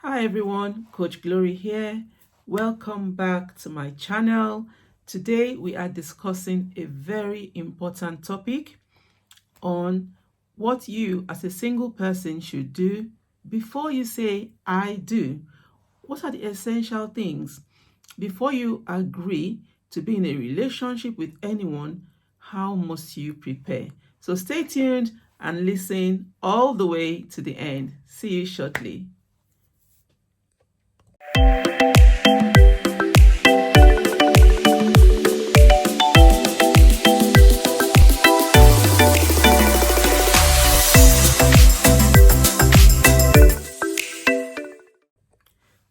Hi everyone, Coach Glory here. Welcome back to my channel. Today we are discussing a very important topic on what you as a single person should do before you say I do. What are the essential things before you agree to be in a relationship with anyone? How must you prepare? So stay tuned and listen all the way to the end. See you shortly.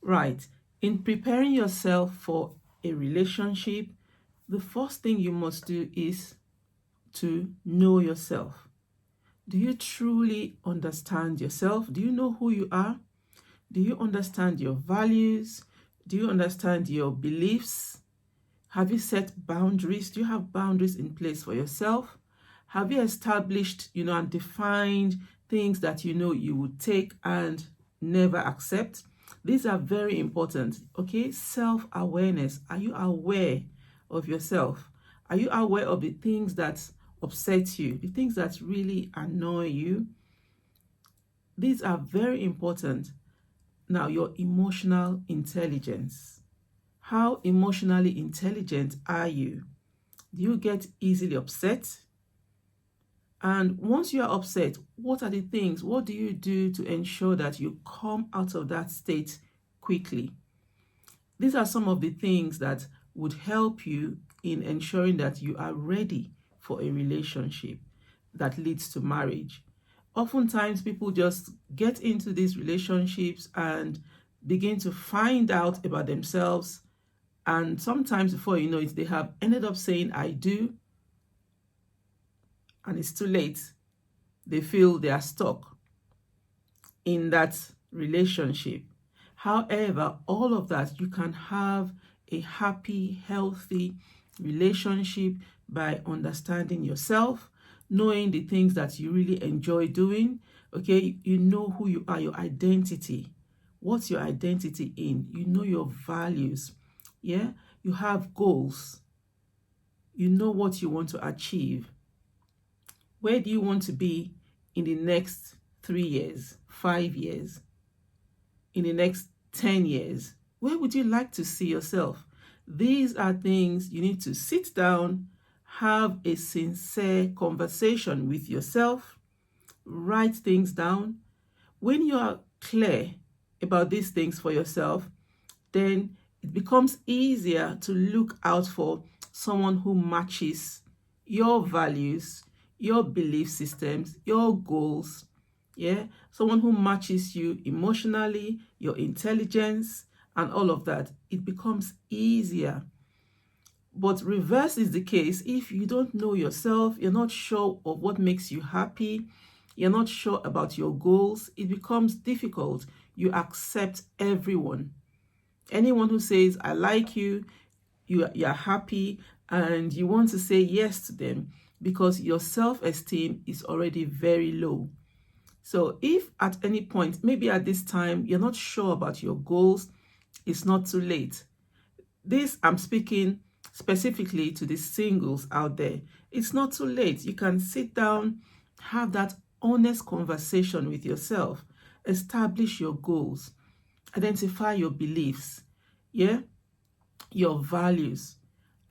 Right. In preparing yourself for a relationship, the first thing you must do is to know yourself. Do you truly understand yourself? Do you know who you are? Do you understand your values? Do you understand your beliefs? Have you set boundaries? Do you have boundaries in place for yourself? Have you established, and defined things that you would take and never accept? These are very important, okay? Self-awareness. Are you aware of yourself? Are you aware of the things that upset you, the things that really annoy you? These are very important. Now, your emotional intelligence. How emotionally intelligent are you? Do you get easily upset? And once you are upset, what are the things? What do you do to ensure that you come out of that state quickly? These are some of the things that would help you in ensuring that you are ready for a relationship that leads to marriage. Oftentimes, people just get into these relationships and begin to find out about themselves. And sometimes, before you know it, they have ended up saying, I do, and it's too late. They feel they are stuck in that relationship. However, all of that, you can have a happy, healthy relationship by understanding yourself, knowing the things that you really enjoy doing. Okay, you know who you are, your identity. What's your identity in? You know your values. Yeah, you have goals. You know what you want to achieve. Where do you want to be in the next 3 years, 5 years, in the next 10 years? Where would you like to see yourself? These are things you need to sit down, have a sincere conversation with yourself, write things down. When you are clear about these things for yourself, then it becomes easier to look out for someone who matches your values, your belief systems, your goals. Yeah, someone who matches you emotionally, your intelligence, and all of that. It becomes easier. But reverse is the case. If you don't know yourself, you're not sure of what makes you happy, you're not sure about your goals, it becomes difficult. You accept everyone. Anyone who says, I like you, you're happy, and you want to say yes to them because your self-esteem is already very low. So if at any point, maybe at this time, you're not sure about your goals, it's not too late. This, I'm speaking specifically to the singles out there. It's not too late. You can sit down, have that honest conversation with yourself, establish your goals, identify your beliefs, yeah, your values,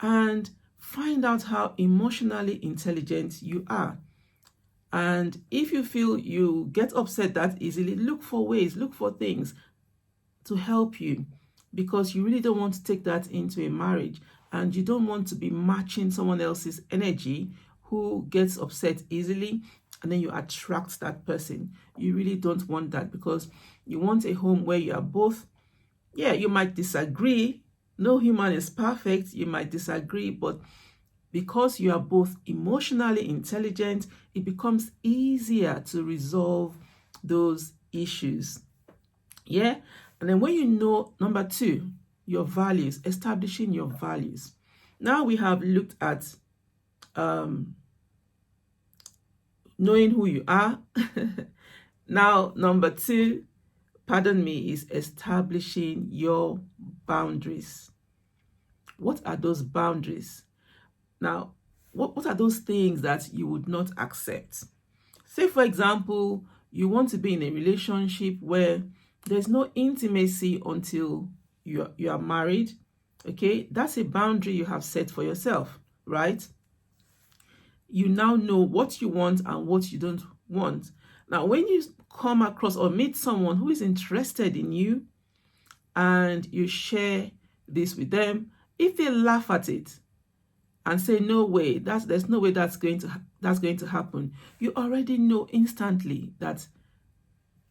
and find out how emotionally intelligent you are. And if you feel you get upset that easily, look for ways, look for things to help you, because you really don't want to take that into a marriage, and you don't want to be matching someone else's energy who gets upset easily, and then you attract that person. You really don't want that, because you want a home where you are both, yeah, you might disagree. No human is perfect. You might disagree, but because you are both emotionally intelligent, it becomes easier to resolve those issues. Yeah. And then when you know, number 2, your values, establishing your values. Now we have looked at knowing who you are. Now, number 2, pardon me, is establishing your boundaries. What are those boundaries? Now, what are those things that you would not accept? Say, for example, you want to be in a relationship where there's no intimacy until you are married. Okay, that's a boundary you have set for yourself, right? You now know what you want and what you don't want. Now, when you come across or meet someone who is interested in you and you share this with them, if they laugh at it and say no way, there's no way that's going to happen, you already know instantly that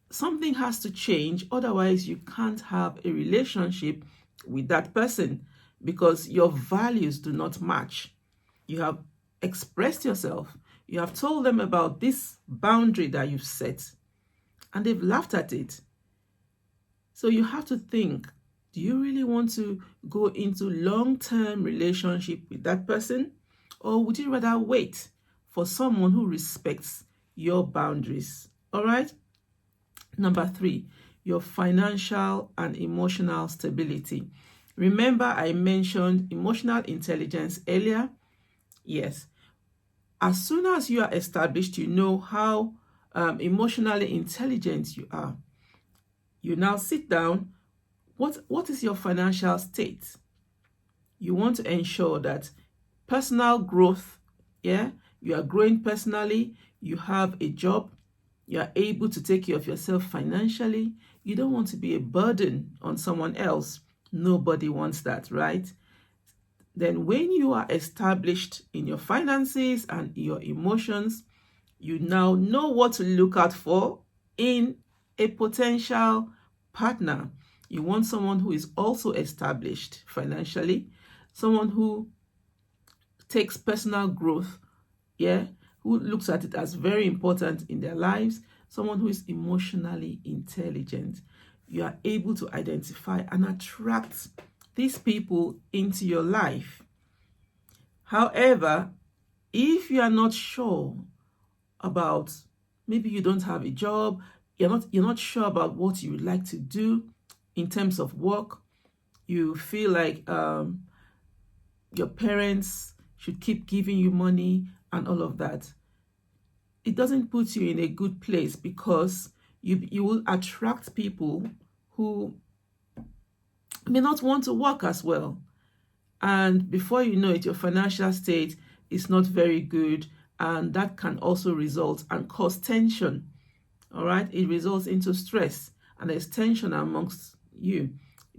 something has to change. Otherwise, you can't have a relationship with that person because your values do not match. You have expressed yourself, you have told them about this boundary that you've set, and they've laughed at it. So you have to think, do you really want to go into long-term relationship with that person? Or would you rather wait for someone who respects your boundaries? All right. Number 3, your financial and emotional stability. Remember, I mentioned emotional intelligence earlier. Yes. As soon as you are established, you know how emotionally intelligent you are. You now sit down. What is your financial state? You want to ensure that personal growth, yeah, you are growing personally, you have a job, you are able to take care of yourself financially. You don't want to be a burden on someone else. Nobody wants that, right? Then when you are established in your finances and your emotions, you now know what to look out for in a potential partner. You want someone who is also established financially, someone who takes personal growth, yeah, who looks at it as very important in their lives, someone who is emotionally intelligent. You are able to identify and attract these people into your life. However, if you are not sure about, maybe you don't have a job, you're not sure about what you would like to do in terms of work, you feel like your parents should keep giving you money and all of that, it doesn't put you in a good place, because you will attract people who may not want to work as well. And before you know it, your financial state is not very good, and that can also result and cause tension. All right, it results into stress, and there's tension amongst you,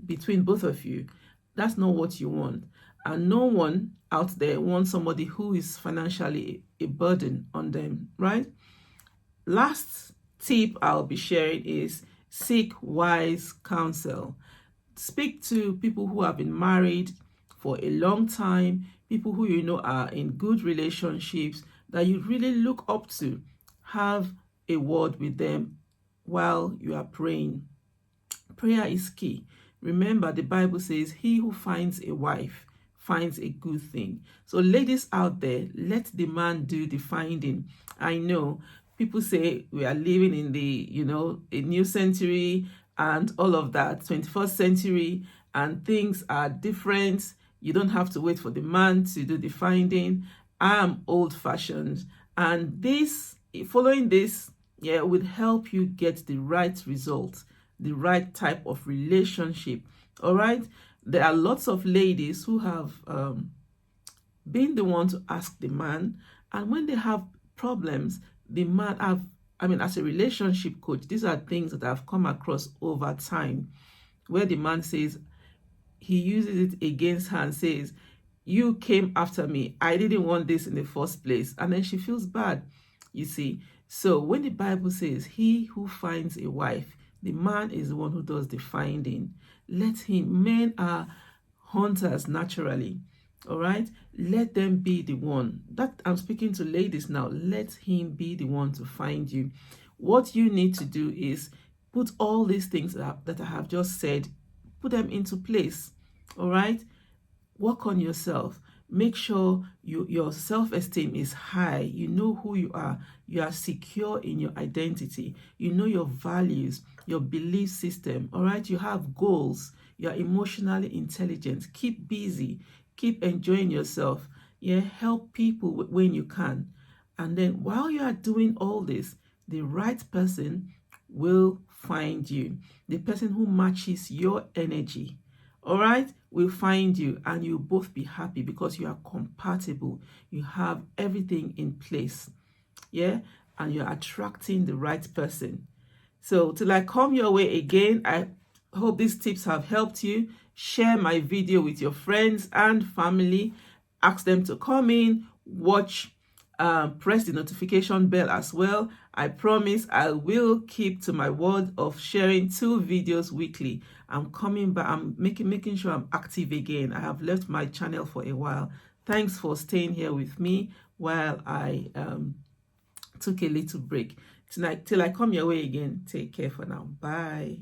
between both of you. That's not what you want. And no one out there wants somebody who is financially a burden on them, right? Last tip I'll be sharing is seek wise counsel. Speak to people who have been married for a long time, people who you know are in good relationships that you really look up to. Have a word with them while you are praying. Prayer is key. Remember, the Bible says, he who finds a wife finds a good thing. So ladies out there, let the man do the finding. I know people say we are living in the, a new century and all of that, 21st century, and things are different. You don't have to wait for the man to do the finding. I'm old-fashioned, and following this, would help you get the right result, the right type of relationship. All right. There are lots of ladies who have been the one to ask the man, and when they have problems, the man as a relationship coach, these are things that I've come across over time, where the man says, he uses it against her and says, you came after me, I didn't want this in the first place, and then she feels bad, you see. So when the Bible says, he who finds a wife, the man is the one who does the finding. Let him. Men are hunters naturally. All right. Let them be the one. That I'm speaking to ladies now. Let him be the one to find you. What you need to do is put all these things that I have just said, put them into place. All right. Work on yourself. Make sure your self-esteem is high. You know who you are. You are secure in your identity. You know your values. your belief system. All right, you have goals, you're emotionally intelligent. Keep busy, keep enjoying yourself. Yeah, help people when you can. And then while you are doing all this, the right person will find you. The person who matches your energy, all right, will find you, and you'll both be happy because you are compatible. You have everything in place. Yeah, and you're attracting the right person. So till I come your way again, I hope these tips have helped you. Share my video with your friends and family. Ask them to come in, watch, press the notification bell as well. I promise I will keep to my word of sharing 2 videos weekly. I'm coming back. I'm making sure I'm active again. I have left my channel for a while. Thanks for staying here with me while I took a little break. Tonight, till I come your way again, take care for now. Bye.